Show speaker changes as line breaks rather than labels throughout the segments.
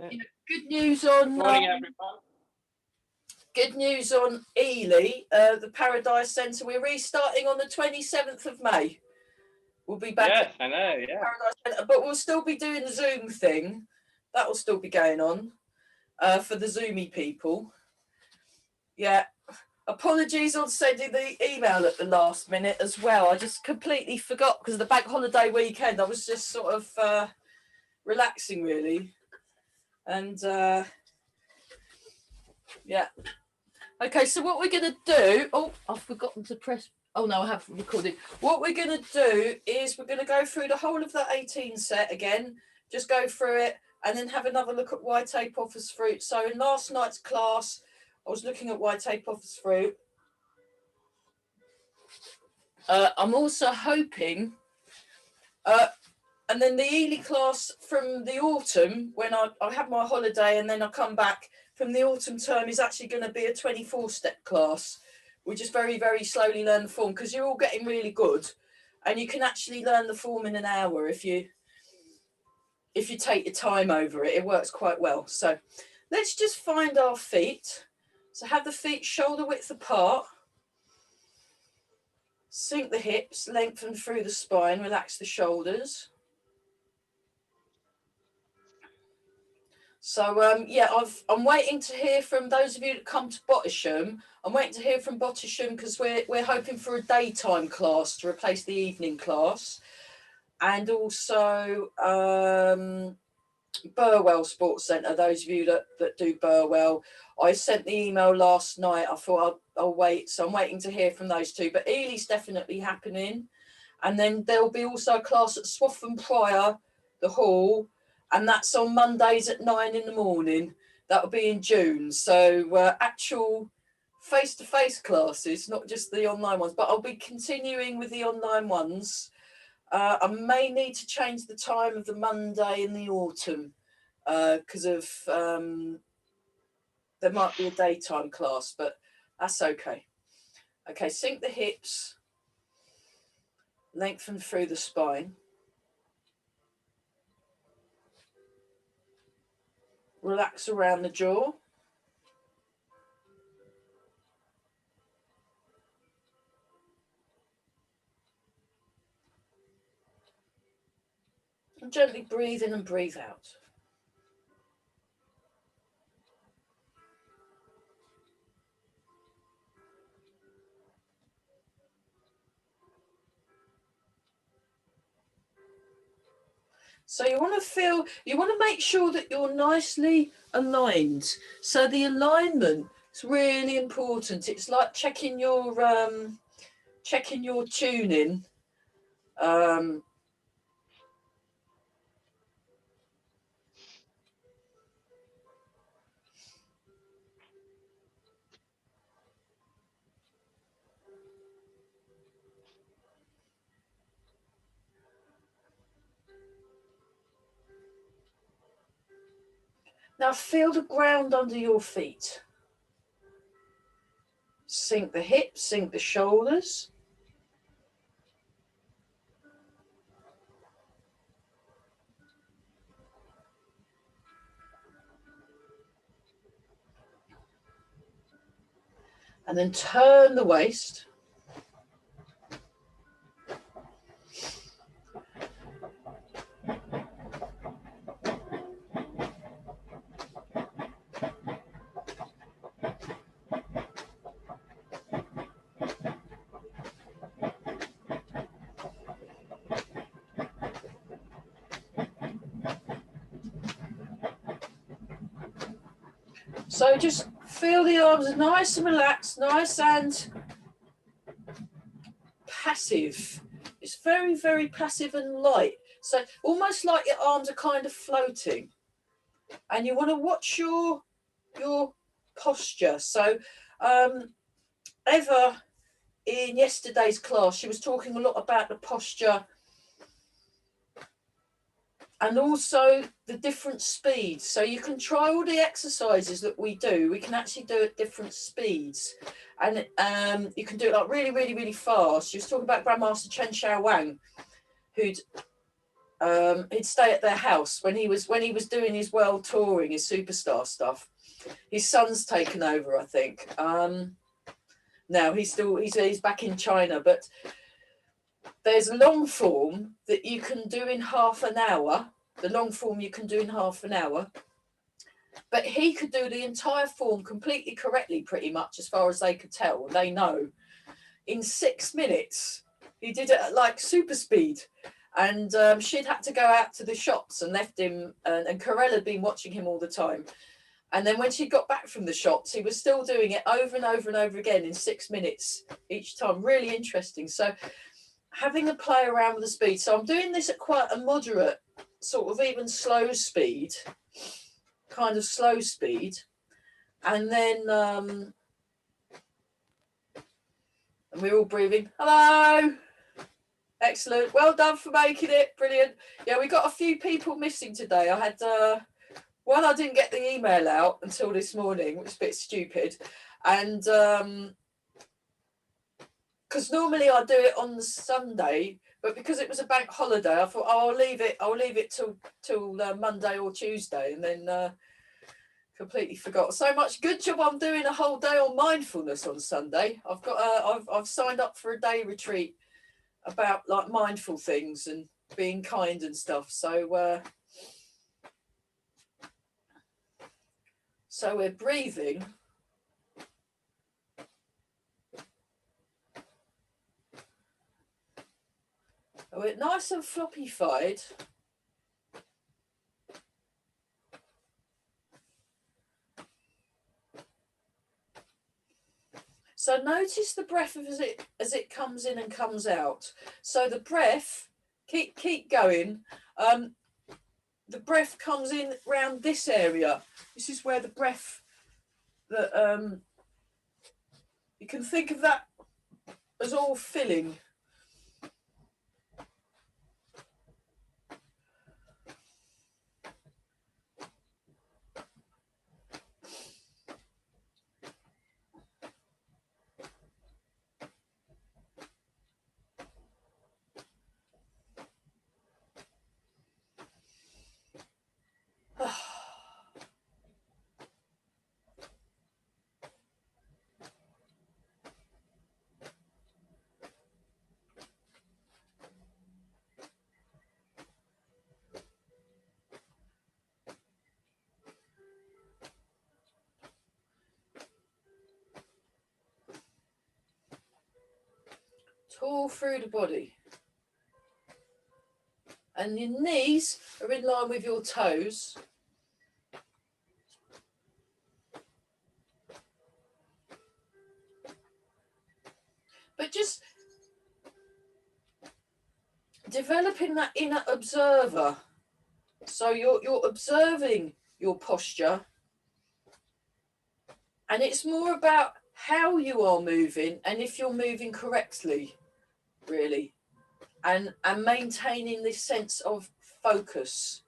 You know, good news on
morning, everyone.
Good news on Ely, the Paradise Centre. We're restarting on the 27th of May. We'll be back.
Yes, I know. Yeah,
Paradise Centre, but we'll still be doing the Zoom thing. That will still be going on for the Zoomy people. Yeah. Apologies on sending the email at the last minute as well. I just completely forgot because of the bank holiday weekend. I was just sort of relaxing, really. And yeah. Okay, so what we're going to do... Oh, I've forgotten to press... Oh, no, I have recorded. What we're going to do is we're going to go through the whole of the 18 set again. Just go through it and then have another look at why tape offers fruit. So in last night's class, I was looking at why tape offers fruit. I'm also hoping... and then the Ely class from the autumn, when I have my holiday and then I come back from the autumn term, is actually going to be a 24-step class. We just very, very slowly learn the form because you're all getting really good, and you can actually learn the form in an hour if you take your time over it. It works quite well. So let's just find our feet. So have the feet shoulder width apart. Sink the hips, lengthen through the spine, relax the shoulders. So, yeah, I'm waiting to hear from those of you that come to Bottisham. I'm waiting to hear from Bottisham because we're hoping for a daytime class to replace the evening class. And also Burwell Sports Centre, those of you that do Burwell. I sent the email last night. I thought I'll wait. So I'm waiting to hear from those two. But Ely's definitely happening. And then there'll be also a class at Swaffham Prior, the hall. And that's on Mondays at 9 in the morning. That'll be in June. So actual face-to-face classes, not just the online ones, but I'll be continuing with the online ones. I may need to change the time of the Monday in the autumn because of there might be a daytime class, but that's okay. Okay, sink the hips, lengthen through the spine. Relax around the jaw. And gently breathe in and breathe out. So you want to make sure that you're nicely aligned. So the alignment is really important. It's like checking your tuning. Now feel the ground under your feet. Sink the hips, sink the shoulders. And then turn the waist. So just feel the arms nice and relaxed, nice and passive. It's very, very passive and light. So almost like your arms are kind of floating. And you want to watch your posture. So Eva, in yesterday's class, she was talking a lot about the posture and also the different speeds. So you can try all the exercises that we do. We can actually do at different speeds. And you can do it like really, really, really fast. She was talking about Grandmaster Chen Xiao Wang, who'd he'd stay at their house when he was doing his world touring, his superstar stuff. His son's taken over, I think. Now he's back in China, but there's long form that you can do in half an hour. The long form you can do in half an hour, but he could do the entire form completely correctly, pretty much, as far as they could tell. They know in 6 minutes. He did it at like super speed. And she'd had to go out to the shops and left him, and Corella had been watching him all the time. And then when she got back from the shops, he was still doing it over and over and over again in 6 minutes each time. Really interesting. So having a play around with the speed. So I'm doing this at quite a moderate, sort of even slow speed, kind of slow speed. And then and we're all breathing. Hello. Excellent. Well done for making it. Brilliant. Yeah, we got a few people missing today. I had one, I didn't get the email out until this morning, which is a bit stupid. And because normally I do it on the Sunday, but because it was a bank holiday, I thought, oh, I'll leave it till Monday or Tuesday, and then completely forgot. So much. Good job I'm doing a whole day on mindfulness on Sunday. I've signed up for a day retreat about like mindful things and being kind and stuff. So we're breathing. We're nice and floppy-fied. So notice the breath as it comes in and comes out. So the breath, keep going. The breath comes in around this area. This is where the breath that you can think of that as all filling. All through the body. And your knees are in line with your toes. But just developing that inner observer. So you're observing your posture. And it's more about how you are moving and if you're moving correctly, really. And maintaining this sense of focus.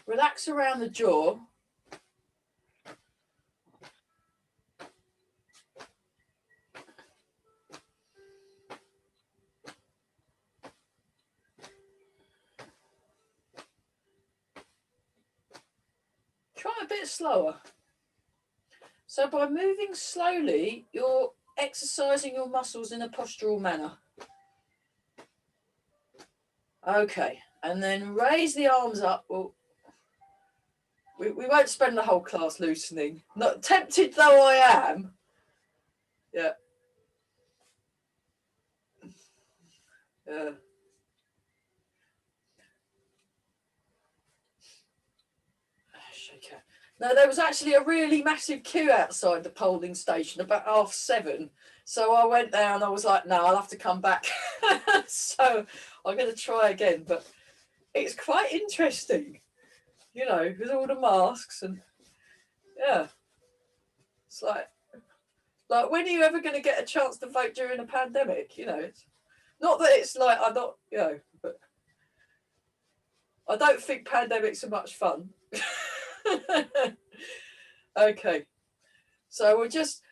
Relax around the jaw. bit slower. So by moving slowly, you're exercising your muscles in a postural manner. Okay, and then raise the arms up. Well, we won't spend the whole class loosening. Not tempted though I am. Yeah. Yeah. Okay. No, there was actually a really massive queue outside the polling station about 7:30. So I went down. I was like, no, I'll have to come back. So I'm going to try again. But it's quite interesting, you know, with all the masks and yeah. It's like when are you ever going to get a chance to vote during a pandemic? You know, it's not that it's like I'm not, you know, but I don't think pandemics are much fun. Okay, so we'll just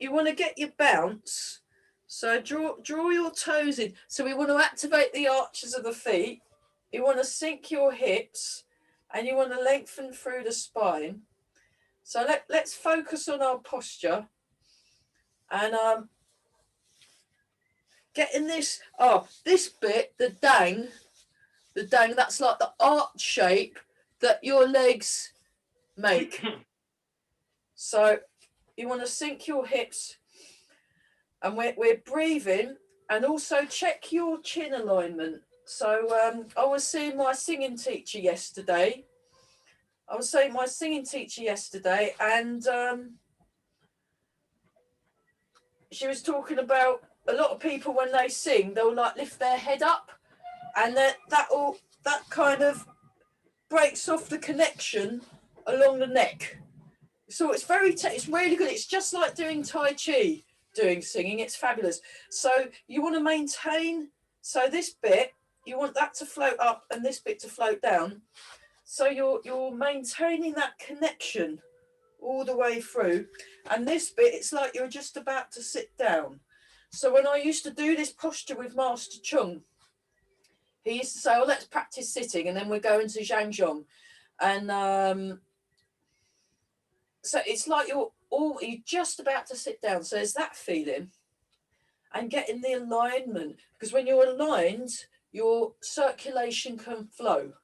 you want to get your bounce, so draw your toes in. So we want to activate the arches of the feet, you want to sink your hips, and you want to lengthen through the spine. So let's focus on our posture and getting this bit, the dang, that's like the arch shape that your legs make. So you want to sink your hips, and we're breathing, and also check your chin alignment. So I was seeing my singing teacher yesterday. And she was talking about a lot of people when they sing, they'll like lift their head up, and that kind of breaks off the connection along the neck. So it's it's really good. It's just like doing Tai Chi, doing singing. It's fabulous. So you want to maintain, so this bit, you want that to float up and this bit to float down. So you're maintaining that connection all the way through. And this bit, it's like you're just about to sit down. So when I used to do this posture with Master Chung, he used to say, "Oh, let's practice sitting, and then we're going to Zhangzhong." And so it's like you're just about to sit down. So there's that feeling, and getting the alignment, because when you're aligned, your circulation can flow.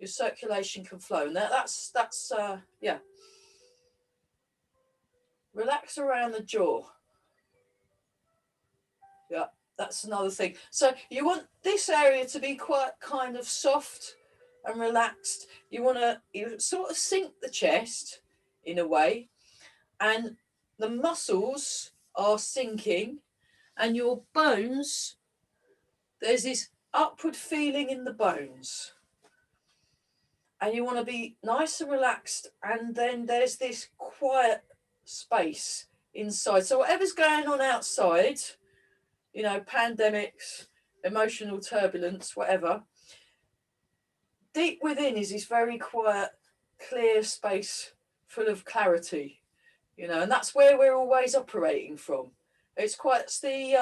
And that's yeah. Relax around the jaw. Yeah, that's another thing. So you want this area to be quite kind of soft and relaxed. You sort of sink the chest in a way, and the muscles are sinking, and your bones, there's this upward feeling in the bones, and you want to be nice and relaxed, and then there's this quiet space inside. So whatever's going on outside, you know, pandemics, emotional turbulence, whatever, deep within is this very quiet, clear space full of clarity, you know, and that's where we're always operating from. It's the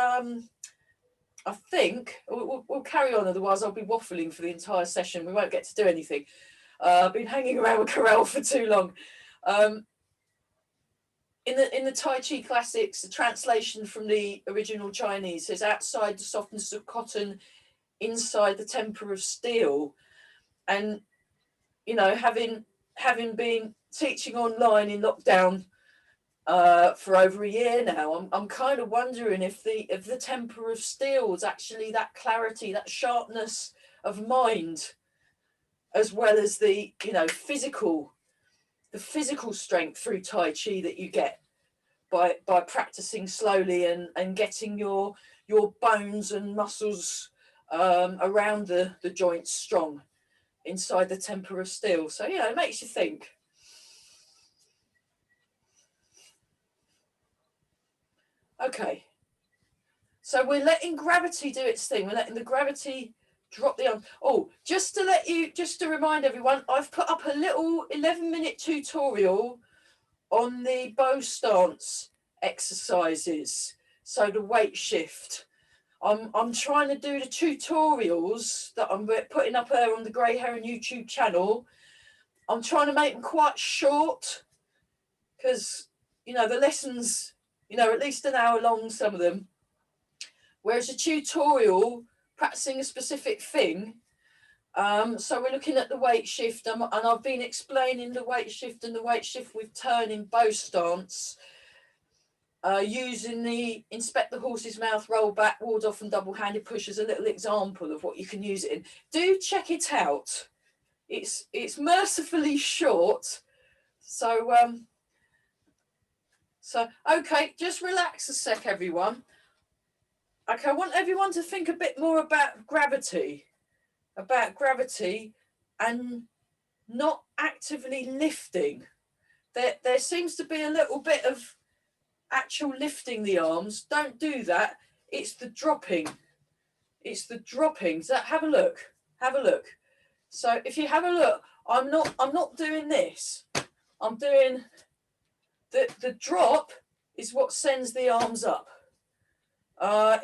I think we'll carry on, otherwise I'll be waffling for the entire session. We won't get to do anything. I've been hanging around with Carell for too long. In the Tai Chi classics, the translation from the original Chinese says, "Outside the softness of cotton, inside the temper of steel." And you know, having been teaching online in lockdown for over a year now, I'm kind of wondering if the temper of steel is actually that clarity, that sharpness of mind, as well as the, you know, physical strength through Tai Chi that you get by practicing slowly and getting your bones and muscles around the joints strong inside the temper of steel. So yeah, it makes you think. Okay, so we're letting gravity do its thing. We're letting the gravity drop the arm. Oh, just to remind everyone, I've put up a little 11-minute tutorial on the bow stance exercises, so the weight shift. I'm trying to do the tutorials that I'm putting up there on the Grey Heron YouTube channel I'm trying to make them quite short because, you know, the lessons, you know, at least an hour long, some of them. Whereas a tutorial, practicing a specific thing. So we're looking at the weight shift, and I've been explaining the weight shift and the weight shift with turning bow stance, using the inspect the horse's mouth, roll back, ward off and double-handed push as a little example of what you can use it in. Do check it out. It's mercifully short. So okay, just relax a sec, everyone. Okay, I want everyone to think a bit more about gravity and not actively lifting. There seems to be a little bit of actual lifting the arms. Don't do that. It's the dropping. It's the dropping. So have a look. Have a look. So if you have a look, I'm not doing this. I'm doing the drop is what sends the arms up.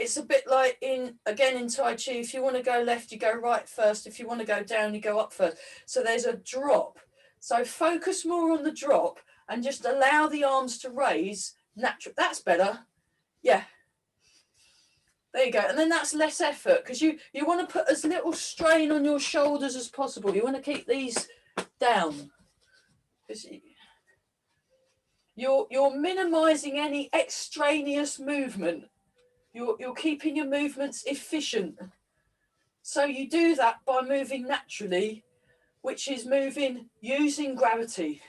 It's a bit like in Tai Chi, if you want to go left, you go right first. If you want to go down, you go up first. So there's a drop. So focus more on the drop and just allow the arms to raise natural. That's better. Yeah. There you go. And then that's less effort because you want to put as little strain on your shoulders as possible. You want to keep these down. You're minimizing any extraneous movement. You're keeping your movements efficient. So you do that by moving naturally, which is moving using gravity.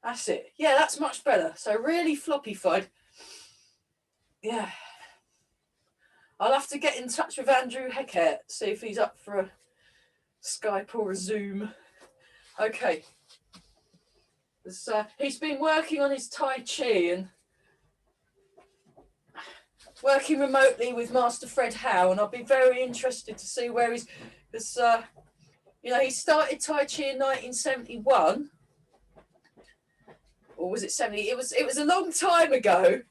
That's it. Yeah, that's much better. So really floppy-fied. Yeah. I'll have to get in touch with Andrew Heckert, see if he's up for a Skype or a Zoom. Okay. He's been working on his Tai Chi and working remotely with Master Fred Howe, and I'll be very interested to see where he's, because, you know, he started Tai Chi in 1971, or was it 70? It was a long time ago,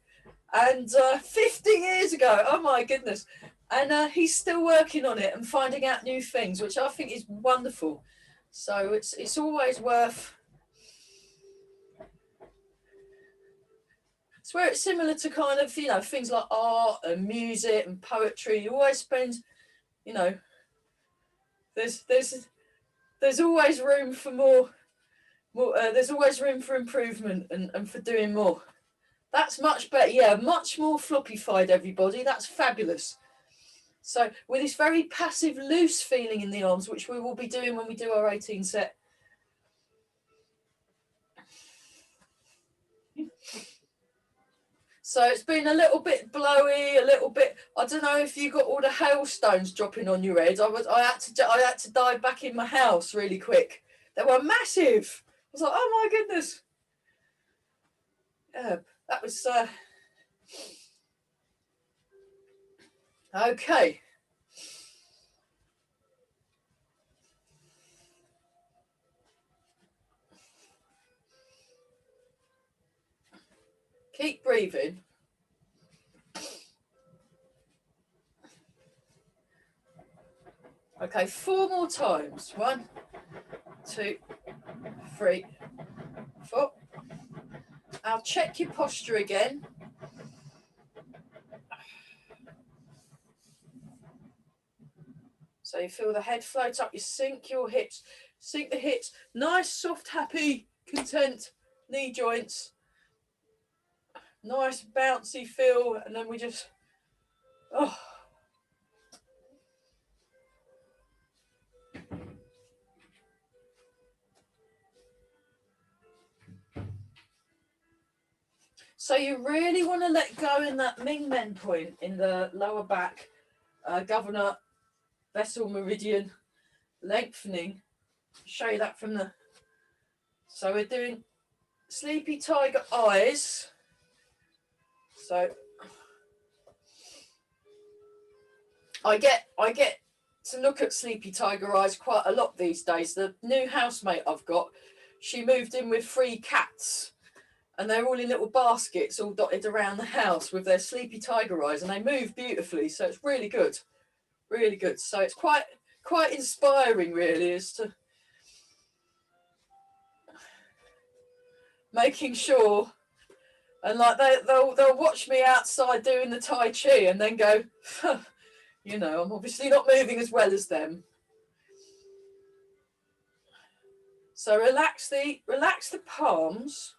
and 50 years ago, oh my goodness, and he's still working on it and finding out new things, which I think is wonderful. So it's always worth. It's where it's similar to kind of, you know, things like art and music and poetry. You always spend, you know, there's always room for more there's always room for improvement and for doing more. That's much better. Yeah, much more floppy-fied, everybody. That's fabulous. So with this very passive, loose feeling in the arms, which we will be doing when we do our 18 set. So it's been a little bit blowy, a little bit. I don't know if you got all the hailstones dropping on your head. I had to dive back in my house really quick. They were massive. I was like, oh my goodness. Yeah, that was okay. Keep breathing. Okay, 4 more times. 1, 2, 3, 4. I'll check your posture again. So you feel the head float up, you sink your hips, sink the hips. Nice, soft, happy, content knee joints. Nice, bouncy feel, and then we just, oh. So you really want to let go in that Ming Men point in the lower back, governor, vessel meridian, lengthening. Show you that from the. So we're doing sleepy tiger eyes. So I get to look at sleepy tiger eyes quite a lot these days. The new housemate I've got, she moved in with 3 cats. And they're all in little baskets all dotted around the house with their sleepy tiger eyes, and they move beautifully. So it's really good, really good. So it's quite inspiring, really, as to. making sure, and like they'll watch me outside doing the Tai Chi and then go, you know, I'm obviously not moving as well as them. So relax the palms.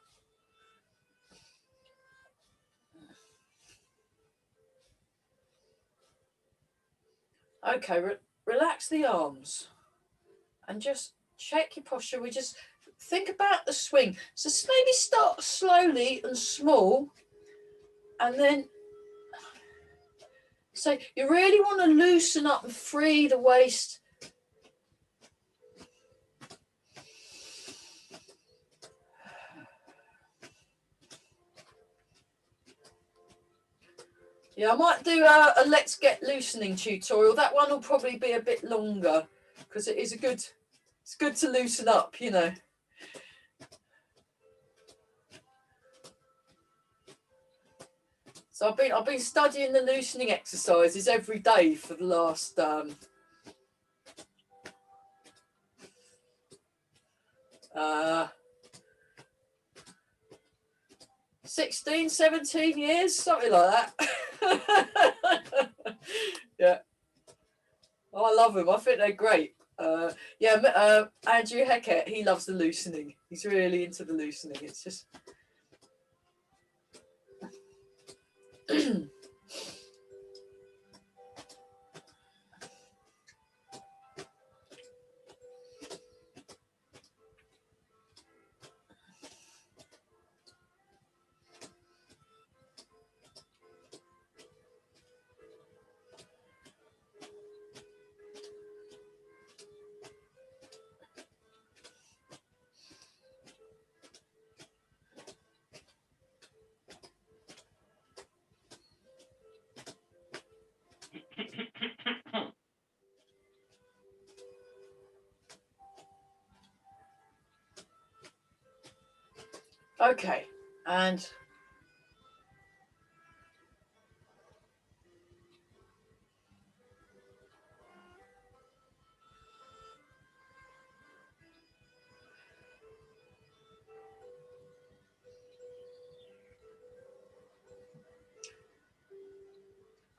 Okay, relax the arms and just check your posture. We just think about the swing. So maybe start slowly and small, and then so you really want to loosen up and free the waist. Yeah, I might do a let's get loosening tutorial. That one will probably be a bit longer because it is it's good to loosen up, you know. So I've been studying the loosening exercises every day for the last 16, 17 years, something like that. Yeah. Oh, I love them. I think they're great. Andrew Heckett, he loves the loosening. He's really into the loosening. It's just... Okay, and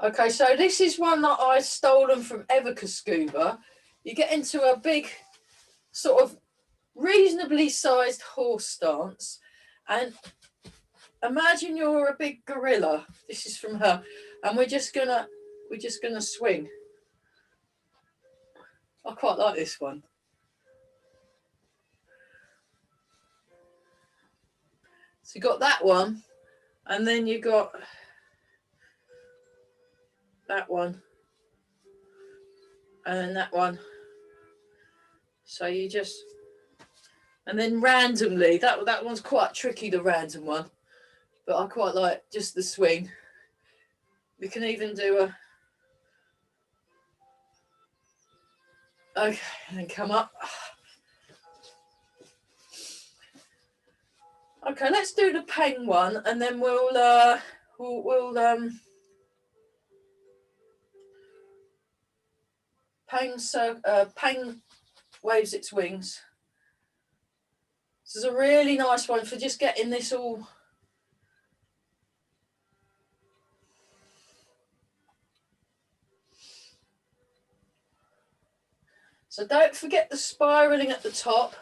okay, so this is one that I stolen from Everca Scuba. You get into a big, sort of reasonably sized horse stance, and imagine you're a big gorilla. This is from her, and we're just gonna swing. I quite like this one. So you got that one, and then you got that one, and then that one. So you just, and then randomly, that one's quite tricky, the random one, but I quite like just the swing. We can even do okay, and then come up. Okay, let's do the Peng one, and then we'll Peng waves its wings. This is a really nice one for just getting this all. So don't forget the spiraling at the top.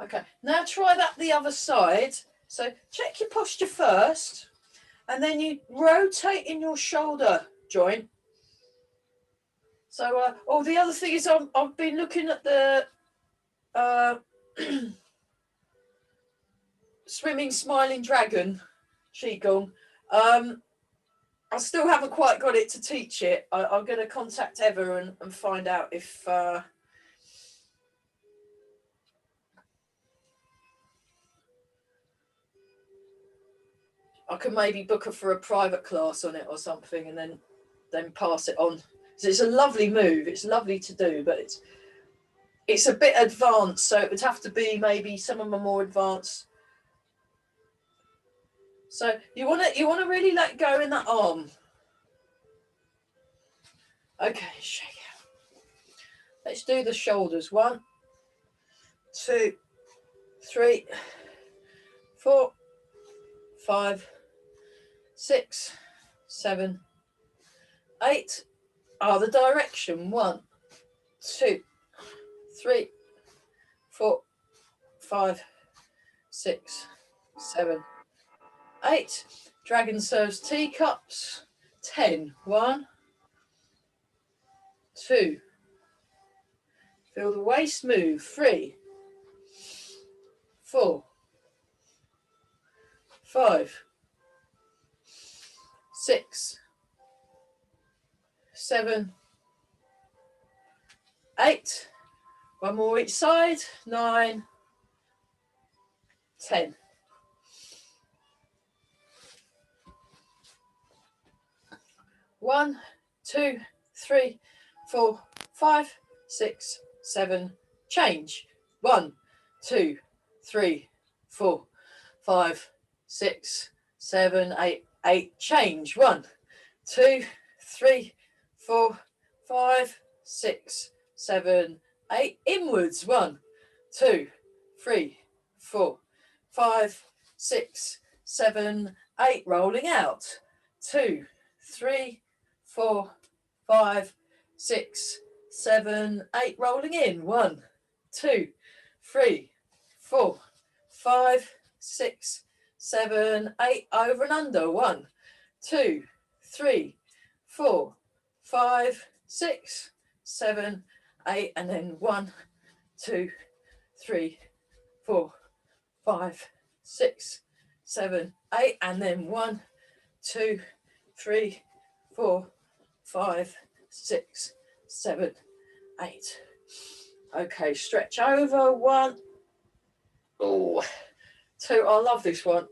Okay, now try that the other side. So check your posture first, and then you rotate in your shoulder joint. So, the other thing is I've been looking at the swimming smiling dragon Qigong. I still haven't quite got it to teach it. I'm going to contact Eva and find out if I can maybe book her for a private class on it or something, and then pass it on. So it's a lovely move. It's lovely to do, but it's a bit advanced, so it would have to be maybe some of them more advanced. So you want to really let go in that arm. Okay, shake out. Let's do the shoulders. 1, 2, 3, 4, 5, 6, 7, 8. Other direction. 1, 2, 3, 4, 5, 6, 7, 8. Dragon serves teacups. 10. 1, 2. Feel the waist move. 3, 4, 5, 6, 7, 8. One more each side. 9, 10. One, 2, 3, 4, 5, 6, 7. Change. 1, 2, 3, 4, 5, 6, 7, 8. 8. Change. 1, 2, 3, 4, 5, 6, 7, 8. Inwards. 1, 2, 3, 4, 5, 6, 7, 8. Rolling out. 2, 3, 4, 5, 6, 7, 8. Rolling in. 1, 2, 3, 4, 5, 6, 7, 8. Over and under. 1, 2, 3, 4, 5, 6, 7, 8. And then 1, 2, 3, 4, 5, 6, 7, 8. And then 1, 2, 3, 4, 5, 6, 7, 8. Okay, stretch over. 1, 2. I love this one.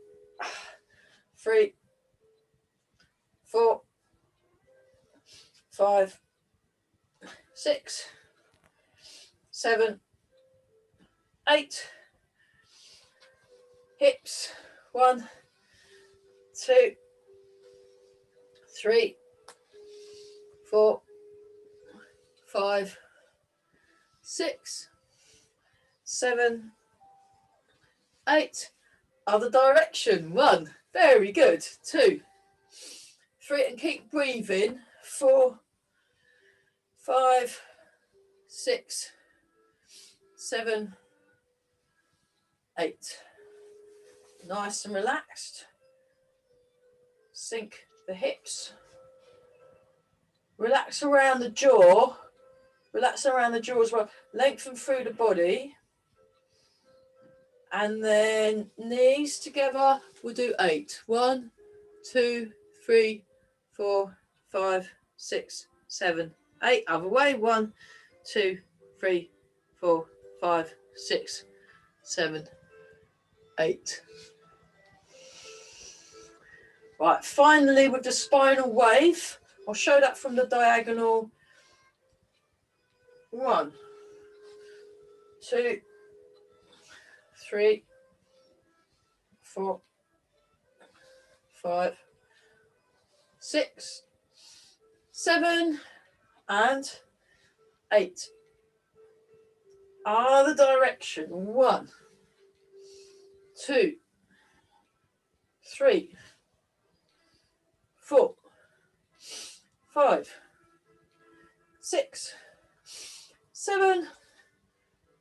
3, 4, 5, 6, 7, 8. Hips. 1, 2, 3, 4, 5, 6, 7, 8. Other direction. 1. Very good. 2, 3, and keep breathing. 4, 5, 6, 7, 8. Nice and relaxed. Sink the hips. Relax around the jaw. Relax around the jaw as well. Lengthen through the body. And then knees together. We'll do 8. 1, 2, 3, 4, 5, 6, 7, 8. Other way. 1, 2, 3, 4, 5, 6, 7, 8. Right, finally with the spinal wave. I'll show that from the diagonal. 1, 2, 3, 4, 5, 6, 7, and 8. Other direction. 1, 2, 3, 4, 5, 6, 7,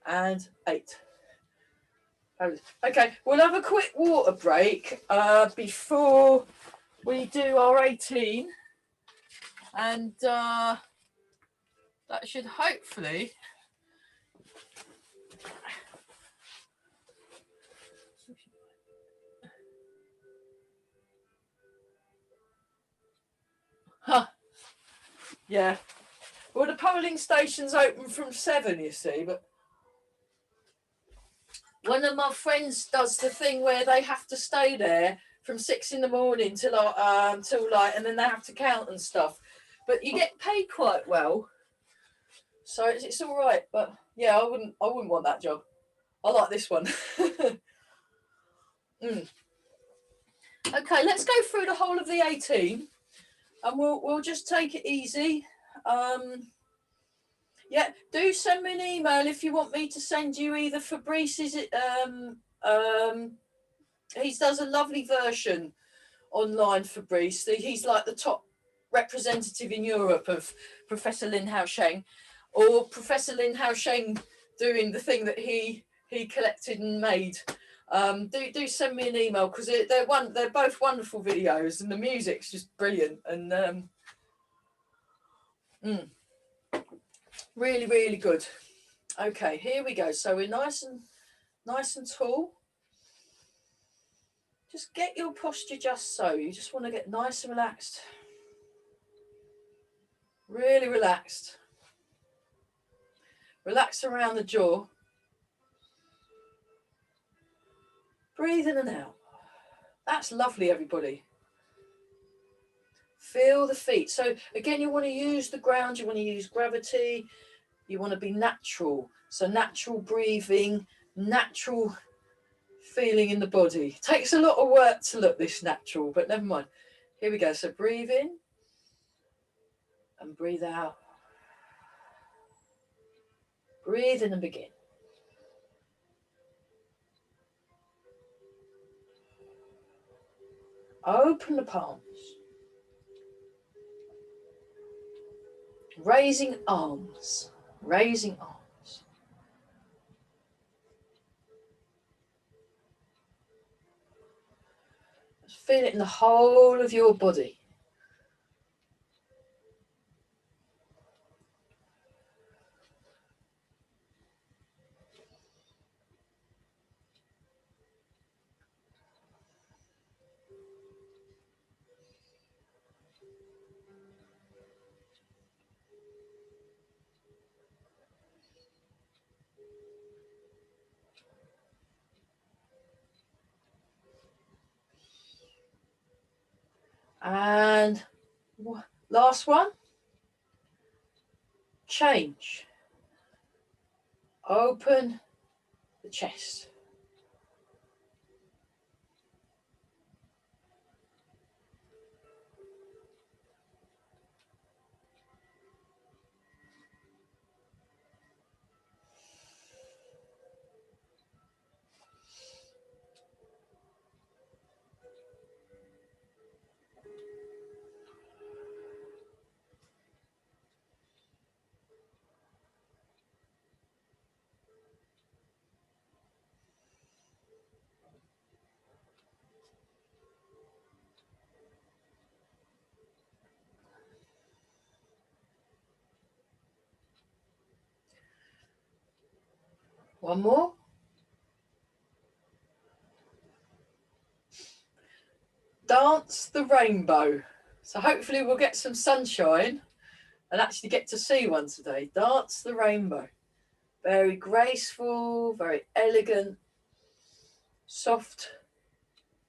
and 8. Okay, we'll have a quick water break before we do our 18, and that should hopefully yeah. Well, the polling station's open from 7, you see, but one of my friends does the thing where they have to stay there from 6 in the morning till like, and then they have to count and stuff. But you get paid quite well, so it's all right. But yeah, I wouldn't want that job. I like this one. Okay, let's go through the whole of the 18, and we'll just take it easy. Yeah, do send me an email if you want me to send you either Fabrice's. He does a lovely version online, Fabrice. He's like the top representative in Europe of Professor Lin Hao-sheng, or Professor Lin Hao-sheng doing the thing that he collected and made. Do send me an email, because they're both wonderful videos, and the music's just brilliant, and really, really good. Okay, here we go. So we're nice and tall. Just get your posture just so. You just want to get nice and relaxed. Really relaxed. Relax around the jaw. Breathe in and out. That's lovely, everybody. Feel the feet. So again, you want to use the ground. You want to use gravity. You want to be natural. So natural breathing, natural feeling in the body. Takes a lot of work to look this natural, but never mind. Here we go. So breathe in and breathe out. Breathe in and begin. Open the palms. Raising arms. Raising arms. Feel it in the whole of your body. And last one. Change. Open the chest. One more. Dance the rainbow. So hopefully we'll get some sunshine and actually get to see one today. Dance the rainbow. Very graceful, very elegant, soft,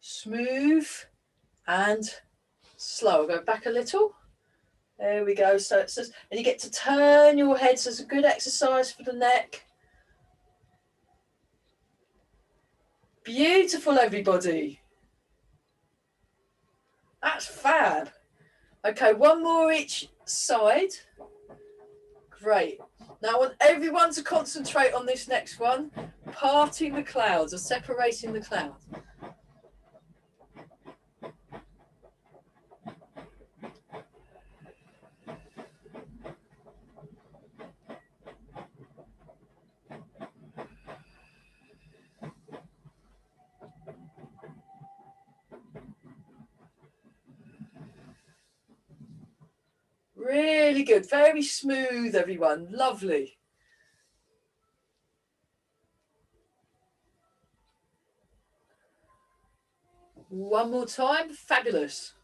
smooth, and slow. I'll go back a little. There we go. So it's just, and you get to turn your head. So it's a good exercise for the neck. Beautiful, everybody. That's fab. Okay, one more each side. Great. Now I want everyone to concentrate on this next one. Parting the clouds, or separating the clouds. Really good. Very smooth, everyone. Lovely. One more time. Fabulous.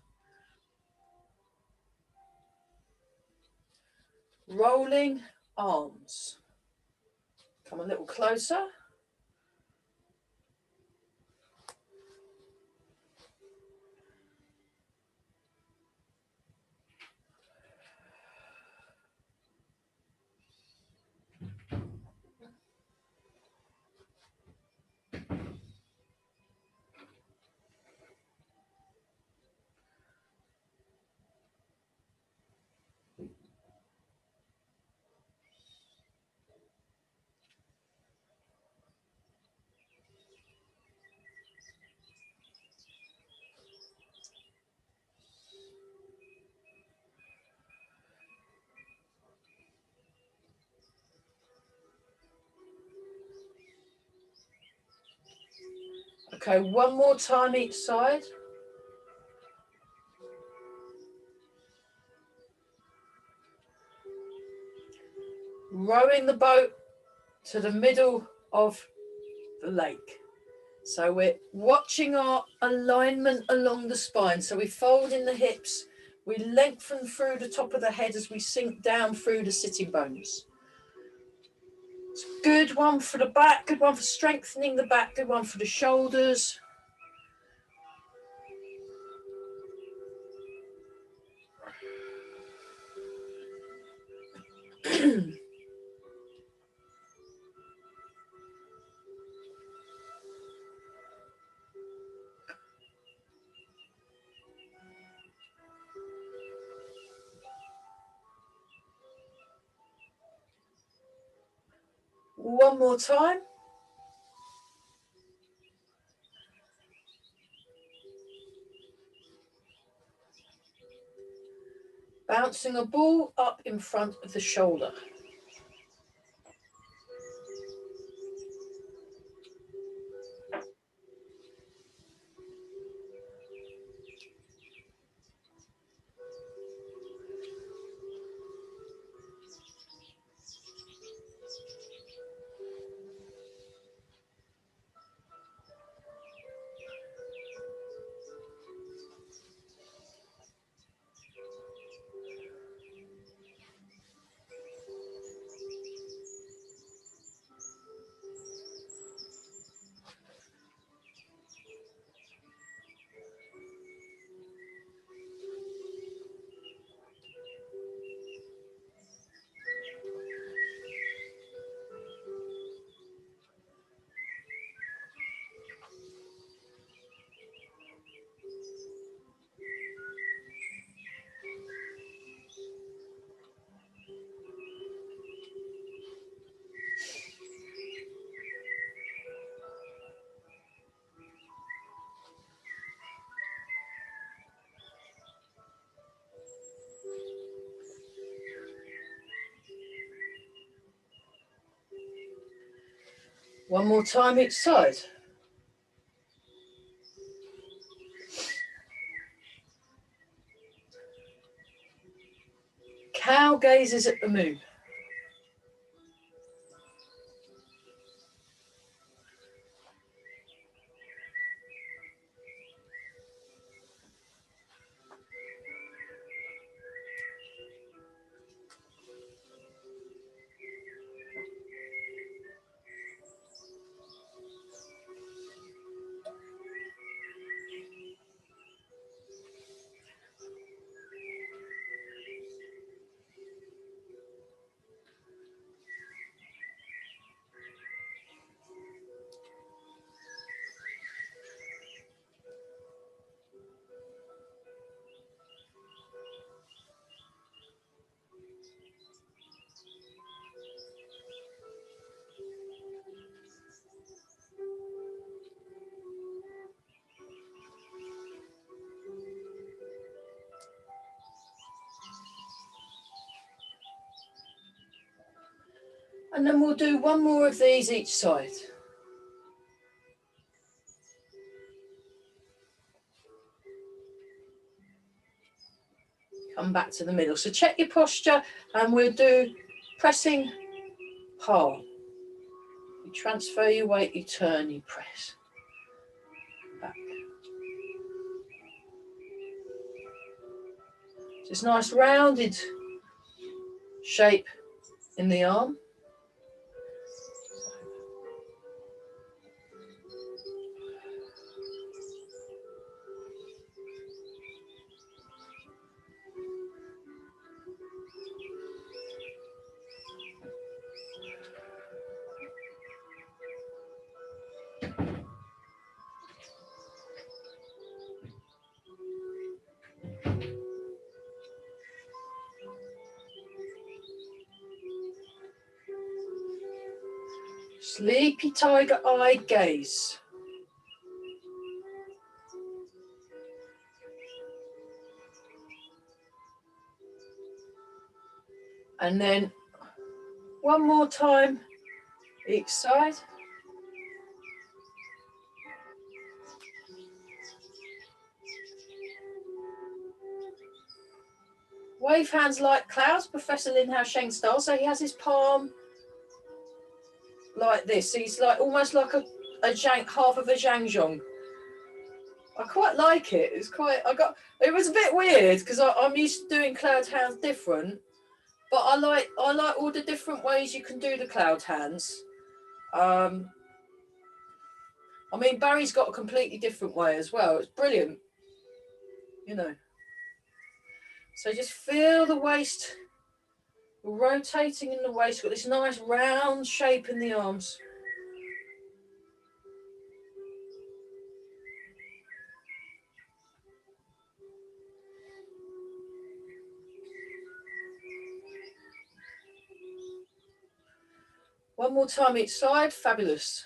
Rolling arms. Come a little closer. Okay, one more time each side. Rowing the boat to the middle of the lake. So we're watching our alignment along the spine. So we fold in the hips, we lengthen through the top of the head as we sink down through the sitting bones. It's a good one for the back, good one for strengthening the back, good one for the shoulders. One more time. Bouncing a ball up in front of the shoulder. One more time each side. Cow gazes at the moon. And then we'll do one more of these each side. Come back to the middle. So check your posture and we'll do pressing palm. You transfer your weight, you turn, you press. Back. Just nice rounded shape in the arm. Sleepy tiger eye gaze. And then one more time each side. Wave hands like clouds, Professor Lin Hao Sheng style. So he has his palm like this. He's like almost like a half of a zhangzhong. I quite like it. It's quite. It was a bit weird because I'm used to doing cloud hands different, but I like all the different ways you can do the cloud hands. I mean, Barry's got a completely different way as well. It's brilliant, you know. So just feel the waist rotating in the waist. Got this nice round shape in the arms. One more time each side. Fabulous.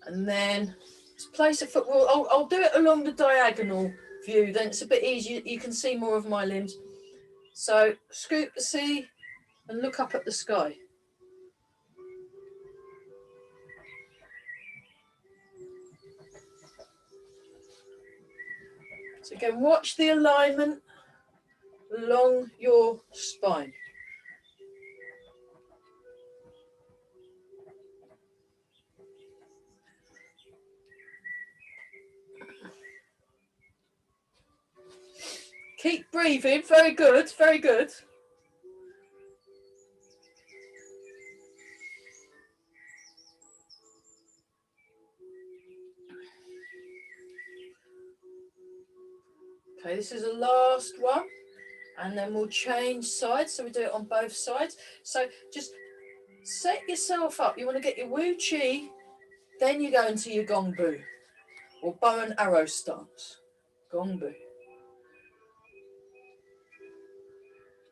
And then just place a foot. Well, I'll do it along the diagonal view. Then it's a bit easier. You can see more of my limbs. So scoop the sea and look up at the sky. So again, watch the alignment along your spine. Keep breathing. Very good. Very good. Okay, this is the last one. And then we'll change sides. So we do it on both sides. So just set yourself up. You want to get your Wu Chi. Then you go into your Gong Bu. Or bow and arrow stance. Gong Bu.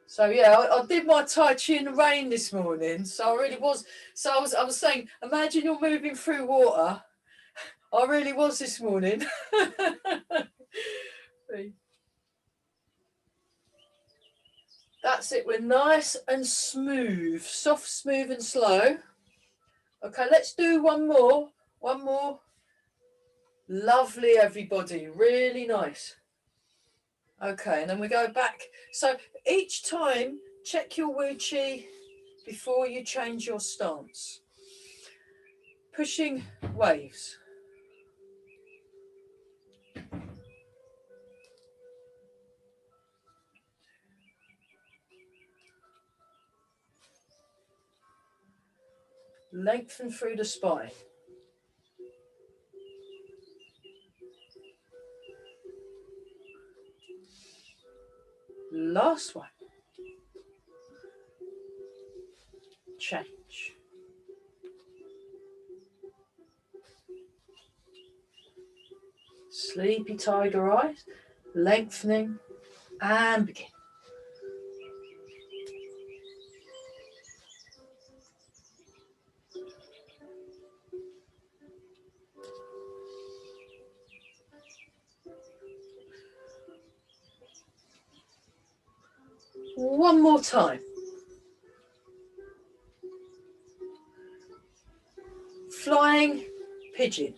So yeah, I did my Tai Chi in the rain this morning. So I really was. So I was saying, imagine you're moving through water. I really was this morning. That's it. We're nice and smooth, soft, smooth, and slow. Okay, let's do one more. One more. Lovely, everybody. Really nice. Okay, and then we go back. So each time, check your Wu Chi before you change your stance. Pushing waves. Lengthen through the spine. Last one. Change. Sleepy tiger eyes, lengthening, and begin. One more time. Flying pigeon.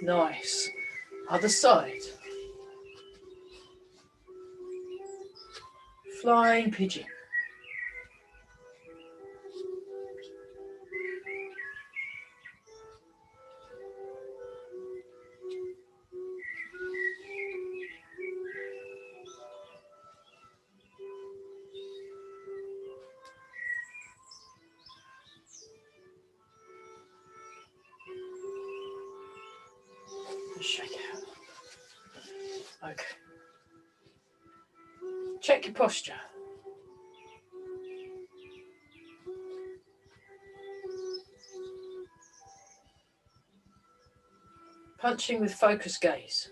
Nice. Other side. Flying pigeon. Shake it out. Okay. Check your posture. Punching with focused gaze.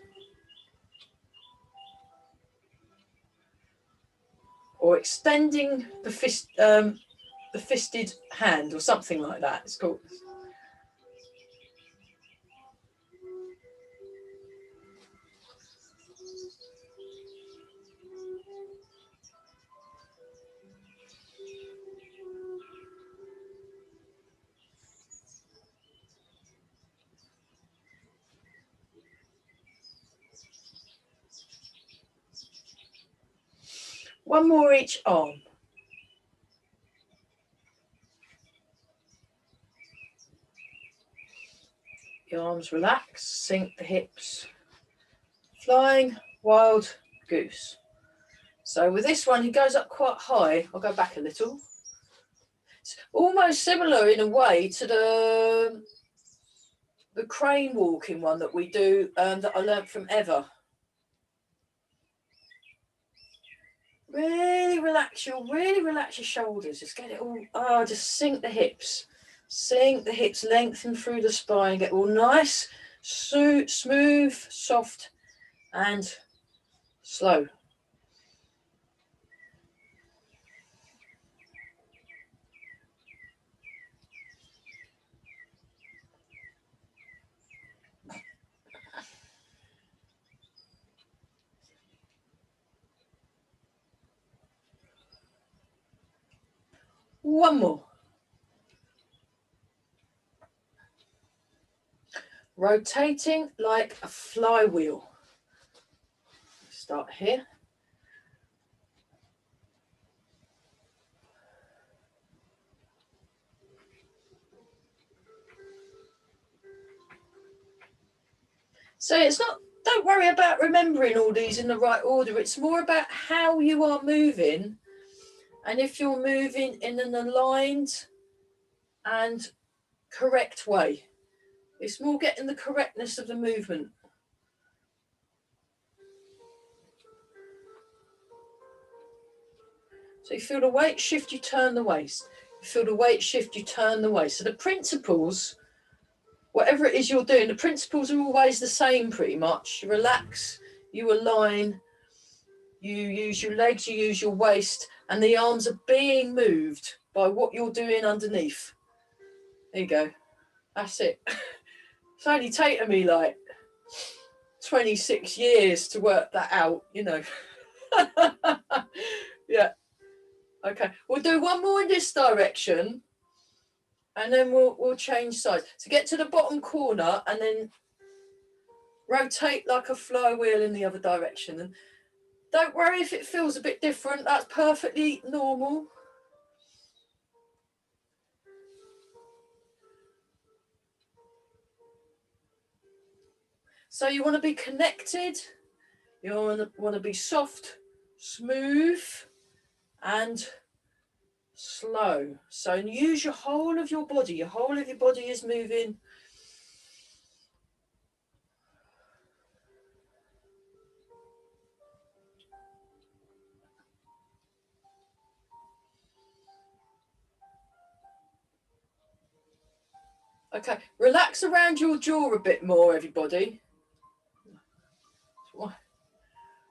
Or extending the fisted hand, or something like that. It's called. One more each arm. The arms relax, sink the hips. Flying wild goose. So with this one, he goes up quite high. I'll go back a little. It's almost similar in a way to the crane walking one that we do, that I learned from Eva. Really relax your shoulders. Just get it all, just sink the hips. Sink the hips, lengthen through the spine, get all nice, smooth, soft, and slow. One more. Rotating like a flywheel. Start here. So it's not, don't worry about remembering all these in the right order. It's more about how you are moving, and if you're moving in an aligned and correct way. It's more getting the correctness of the movement. So you feel the weight shift, you turn the waist. You feel the weight shift, you turn the waist. So the principles, whatever it is you're doing, the principles are always the same pretty much. You relax, you align, you use your legs, you use your waist, and the arms are being moved by what you're doing underneath. There you go. That's it. It's only taken me like 26 years to work that out, you know. Yeah. Okay, we'll do one more in this direction, and then we'll change sides. So get to the bottom corner and then rotate like a flywheel in the other direction. And don't worry if it feels a bit different. That's perfectly normal. So you want to be connected. You want to be soft, smooth, and slow. So use your whole of your body. Your whole of your body is moving. Okay, relax around your jaw a bit more, everybody.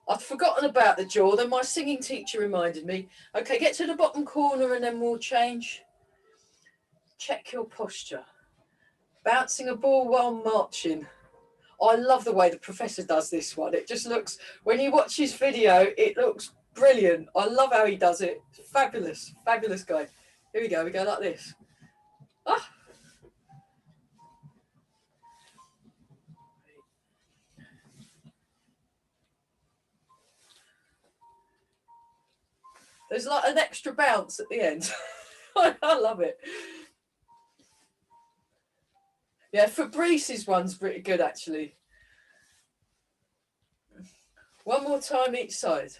I'd forgotten about the jaw, then my singing teacher reminded me. Okay, get to the bottom corner and then we'll change. Check your posture. Bouncing a ball while marching. I love the way the professor does this one. It just looks, when you watch his video, it looks brilliant. I love how he does it. Fabulous, fabulous guy. Here we go like this. Ah. There's like an extra bounce at the end. I love it. Yeah, Fabrice's one's pretty good actually. One more time each side.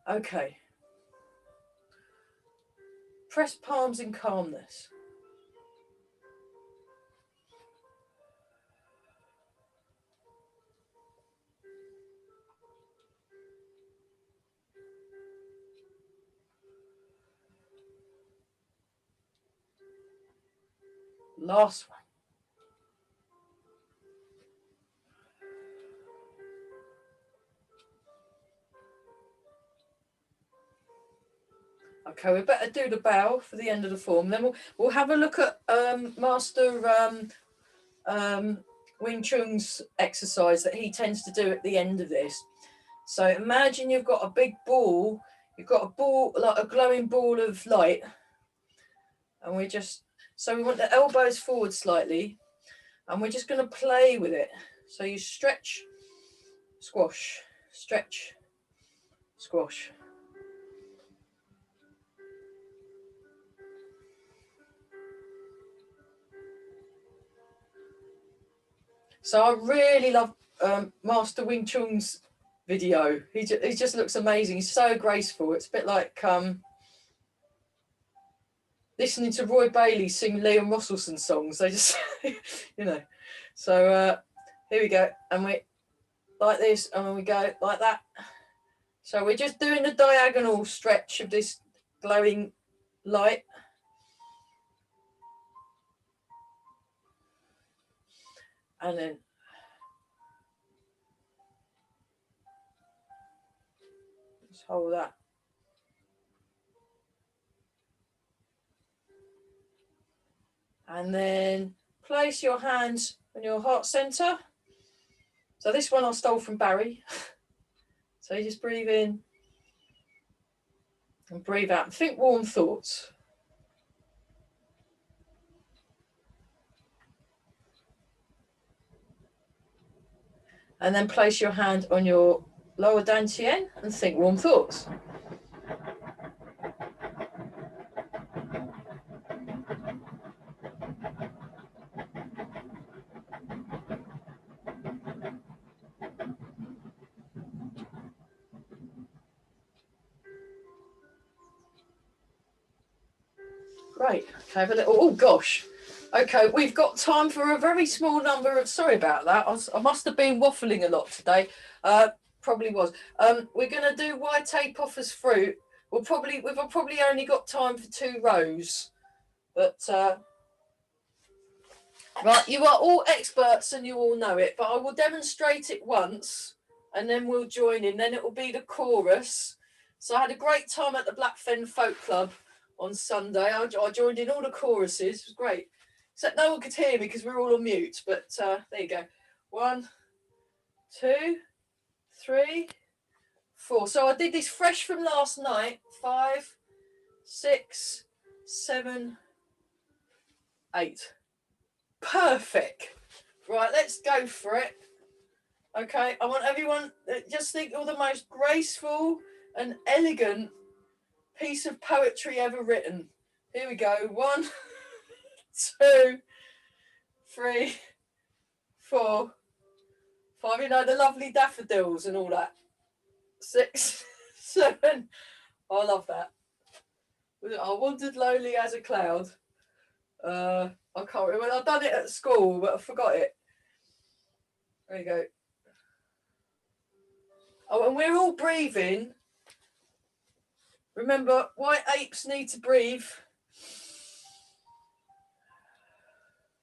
Okay. Press palms in calmness. Last one. Okay, we better do the bow for the end of the form. Then we'll have a look at Master Wing Chun's exercise that he tends to do at the end of this. So imagine you've got a big ball, you've got a ball, like a glowing ball of light, and we want the elbows forward slightly, and we're just going to play with it. So you stretch, squash, stretch, squash. So I really love Master Wing Chun's video. He just looks amazing. He's so graceful. It's a bit like listening to Roy Bailey sing Liam Russellson songs. They just, you know. So here we go. And we like this, and then we go like that. So we're just doing the diagonal stretch of this glowing light. And then just hold that. And then place your hands on your heart center. So this one I stole from Barry. So you just breathe in and breathe out and think warm thoughts. And then place your hand on your lower dantian and think warm thoughts. Great. Okay, have a little, oh gosh. Okay, we've got time for a very small number of, sorry about that. I must have been waffling a lot today. Probably was. We're going to do why tape off as fruit. We've probably only got time for 2 rows. But, right, you are all experts and you all know it, but I will demonstrate it once and then we'll join in. Then it will be the chorus. So I had a great time at the Blackfen Folk Club on Sunday. I joined in all the choruses. It was great. Except no one could hear me because we're all on mute. But there you go. 1, 2, 3, 4. So I did this fresh from last night. 5, 6, 7, 8. Perfect. Right, let's go for it. Okay, I want everyone just think of the most graceful and elegant piece of poetry ever written. Here we go. 1, 2, 3, 4, 5. You know, the lovely daffodils and all that. 6, 7. I love that. I wandered lonely as a cloud. I can't remember. I've done it at school, but I forgot it. There you go. Oh, and we're all breathing. Remember, white apes need to breathe.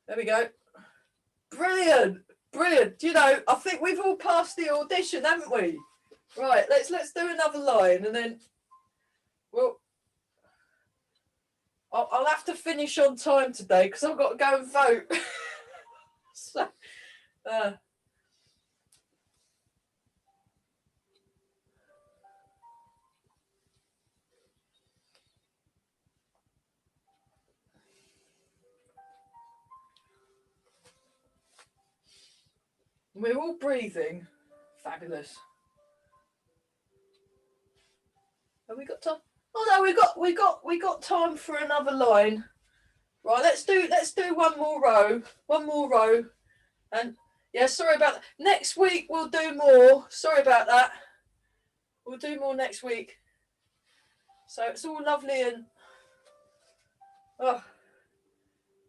There we go. Brilliant, brilliant. You know, I think we've all passed the audition, haven't we? Right, let's do another line, and then I'll have to finish on time today because I've got to go and vote. So, we're all breathing. Fabulous. Have we got time? Oh no, we got time for another line. Right, let's do one more row. One more row. And yeah, sorry about that. Next week we'll do more. Sorry about that. We'll do more next week. So it's all lovely and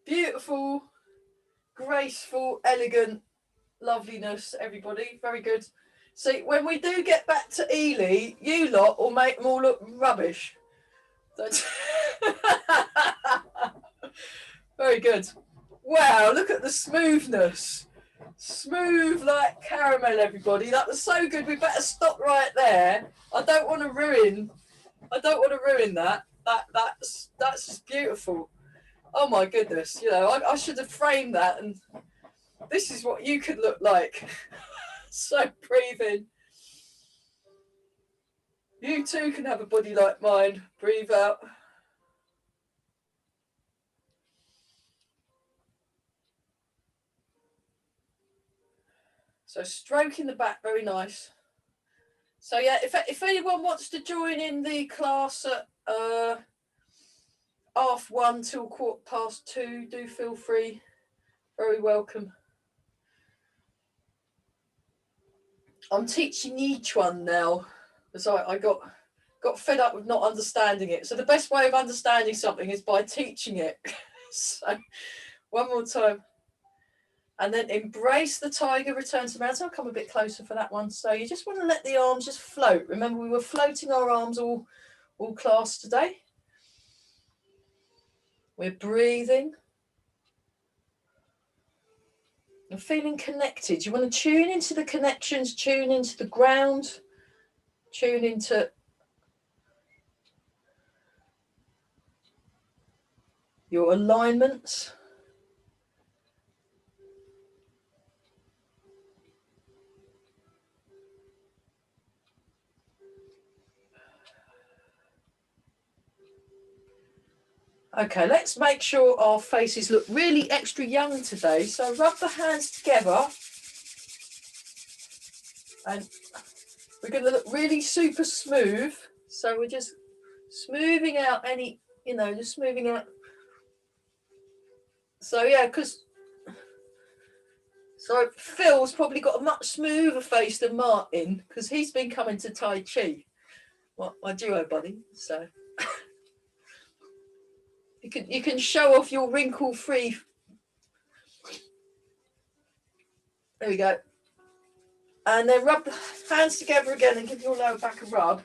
beautiful, graceful, elegant loveliness, everybody. Very good. See, when we do get back to Ely, you lot will make them all look rubbish. Very good. Wow, look at the smoothness. Smooth like caramel, everybody. That was so good. We better stop right there. I don't want to ruin that. That's just beautiful. Oh my goodness. You know, I should have framed that, and this is what you could look like. So breathe in. You too can have a body like mine. Breathe out. So stroking the back, very nice. So yeah, if anyone wants to join in the class at 1:30 till 2:15, do feel free. Very welcome. I'm teaching each one now, because I got fed up with not understanding it. So the best way of understanding something is by teaching it. So one more time. And then embrace the tiger, return to mountain. I'll come a bit closer for that one. So you just want to let the arms just float. Remember, we were floating our arms all class today. We're breathing. And feeling connected. You want to tune into the connections, tune into the ground, tune into your alignments. Okay, let's make sure our faces look really extra young today. So rub the hands together. And we're going to look really super smooth. So we're just smoothing out any, you know, just smoothing out. So yeah, so Phil's probably got a much smoother face than Martin, because he's been coming to Tai Chi, my duo buddy. So you can show off your wrinkle-free. There we go. And then rub the hands together again and give your lower back a rub.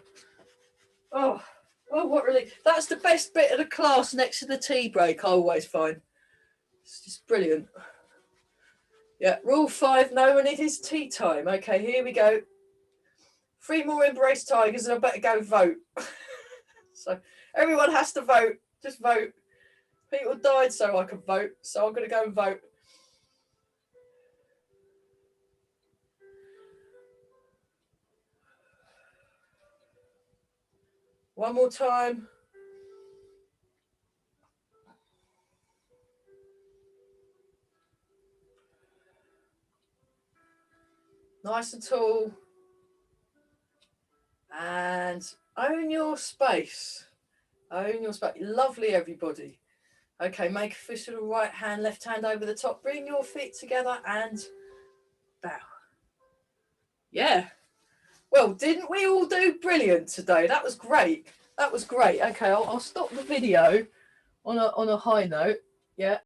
Oh, what relief. That's the best bit of the class next to the tea break, I always find. It's just brilliant. Yeah, rule 5, no, and it is tea time. Okay, here we go. 3 more embrace tigers, and I better go vote. So everyone has to vote. Just vote. People died so I could vote, so I'm going to go and vote. One more time. Nice and tall. And own your space. Own your space. Lovely, everybody. Okay, make a fist with the right hand, left hand over the top. Bring your feet together and bow. Yeah. Well, didn't we all do brilliant today? That was great. That was great. Okay, I'll stop the video on a high note. Yeah.